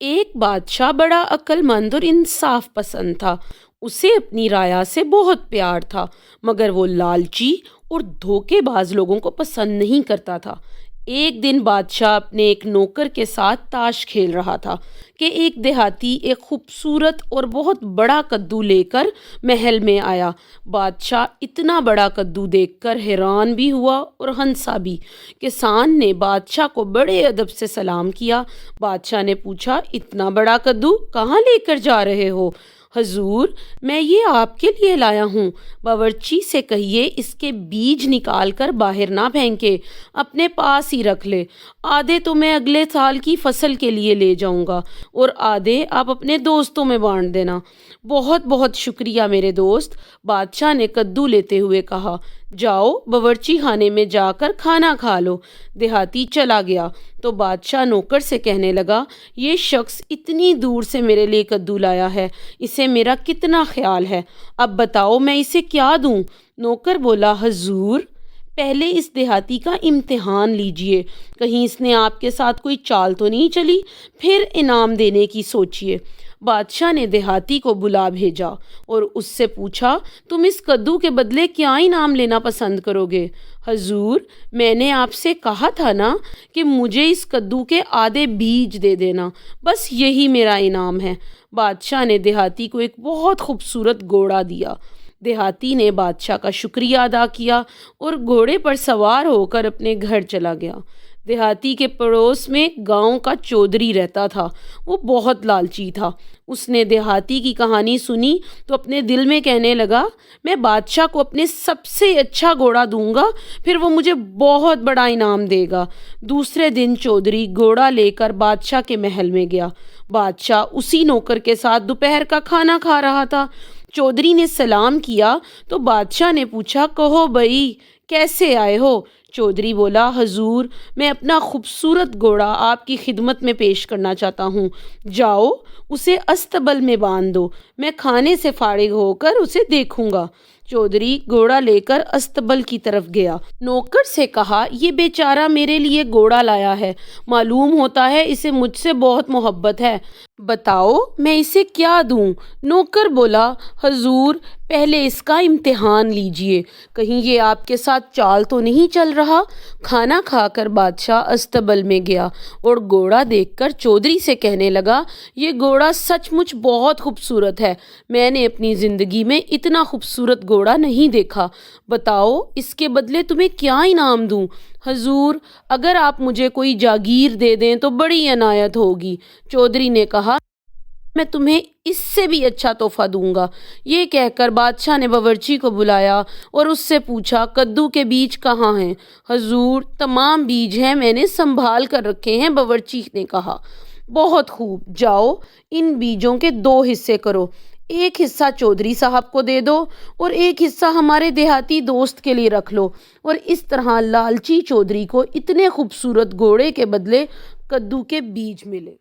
ایک بادشاہ بڑا عقل مند اور انصاف پسند تھا۔ اسے اپنی رعایا سے بہت پیار تھا، مگر وہ لالچی اور دھوکے باز لوگوں کو پسند نہیں کرتا تھا۔ ایک دن بادشاہ اپنے ایک نوکر کے ساتھ تاش کھیل رہا تھا کہ ایک دیہاتی ایک خوبصورت اور بہت بڑا کدو لے کر محل میں آیا۔ بادشاہ اتنا بڑا کدو دیکھ کر حیران بھی ہوا اور ہنسا بھی۔ کسان نے بادشاہ کو بڑے ادب سے سلام کیا۔ بادشاہ نے پوچھا، اتنا بڑا کدو کہاں لے کر جا رہے ہو؟ حضور، میں یہ آپ کے لیے لایا ہوں۔ باورچی سے کہیے اس کے بیج نکال کر باہر نہ پھینکے، اپنے پاس ہی رکھ لے۔ آدھے تو میں اگلے سال کی فصل کے لیے لے جاؤں گا اور آدھے آپ اپنے دوستوں میں بانٹ دینا۔ بہت بہت شکریہ میرے دوست، بادشاہ نے کدو لیتے ہوئے کہا۔ جاؤ باورچی خانے میں جا کر کھانا کھا لو۔ دیہاتی چلا گیا تو بادشاہ نوکر سے کہنے لگا، یہ شخص اتنی دور سے میرے لیے کدو لایا ہے، اسے میرا کتنا خیال ہے، اب بتاؤ میں اسے کیا دوں؟ نوکر بولا، حضور پہلے اس دیہاتی کا امتحان لیجئے، کہیں اس نے آپ کے ساتھ کوئی چال تو نہیں چلی، پھر انعام دینے کی سوچئے۔ بادشاہ نے دیہاتی کو بلا بھیجا اور اس سے پوچھا، تم اس کدو کے بدلے کیا انعام لینا پسند کرو گے؟ حضور، میں نے آپ سے کہا تھا نا کہ مجھے اس کدو کے آدھے بیج دے دینا، بس یہی میرا انعام ہے۔ بادشاہ نے دیہاتی کو ایک بہت خوبصورت گھوڑا دیا۔ دیہاتی نے بادشاہ کا شکریہ ادا کیا اور گھوڑے پر سوار ہو کر اپنے گھر چلا گیا۔ دیہاتی کے پڑوس میں گاؤں کا چودھری رہتا تھا۔ وہ بہت لالچی تھا۔ اس نے دیہاتی کی کہانی سنی تو اپنے دل میں کہنے لگا، میں بادشاہ کو اپنے سب سے اچھا گھوڑا دوں گا، پھر وہ مجھے بہت بڑا انعام دے گا۔ دوسرے دن چودھری گھوڑا لے کر بادشاہ کے محل میں گیا۔ بادشاہ اسی نوکر کے ساتھ دوپہر کا کھانا کھا رہا تھا۔ چودھری نے سلام کیا تو بادشاہ نے پوچھا، کہو بھائی کیسے آئے ہو؟ چودھری بولا، حضور میں اپنا خوبصورت گھوڑا آپ کی خدمت میں پیش کرنا چاہتا ہوں، جاؤ اسے استبل میں باندھ دو، میں کھانے سے فارغ ہو کر اسے دیکھوں گا۔ چودھری گھوڑا لے کر استبل کی طرف گیا۔ نوکر سے کہا، یہ بیچارہ میرے لیے گھوڑا لایا ہے، معلوم ہوتا ہے اسے مجھ سے بہت محبت ہے، بتاؤ میں اسے کیا دوں؟ نوکر بولا، حضور پہلے اس کا امتحان لیجئے، کہیں یہ آپ کے ساتھ چال تو نہیں چل رہا۔ کھانا کھا کر بادشاہ استبل میں گیا اور گھوڑا دیکھ کر چودھری سے کہنے لگا، یہ گھوڑا سچ مچ بہت خوبصورت ہے، میں نے اپنی زندگی میں اتنا خوبصورت گھوڑا نہیں دیکھا، بتاؤ اس کے بدلے تمہیں کیا انعام دوں؟ حضور اگر آپ مجھے کوئی جاگیر دے دیں تو بڑی عنایت ہوگی۔ چودھری نے کہا، میں تمہیں اس سے بھی اچھا تحفہ دوں گا۔ یہ کہہ کر بادشاہ نے باورچی کو بلایا اور اس سے پوچھا، کدو کے بیج کہاں ہیں؟ حضور تمام بیج ہیں، میں نے سنبھال کر رکھے ہیں، باورچی نے کہا۔ بہت خوب، جاؤ ان بیجوں کے 2 حصے کرو، ایک حصہ چودھری صاحب کو دے دو اور ایک حصہ ہمارے دیہاتی دوست کے لیے رکھ لو۔ اور اس طرح لالچی چودھری کو اتنے خوبصورت گھوڑے کے بدلے کدو کے بیج ملے۔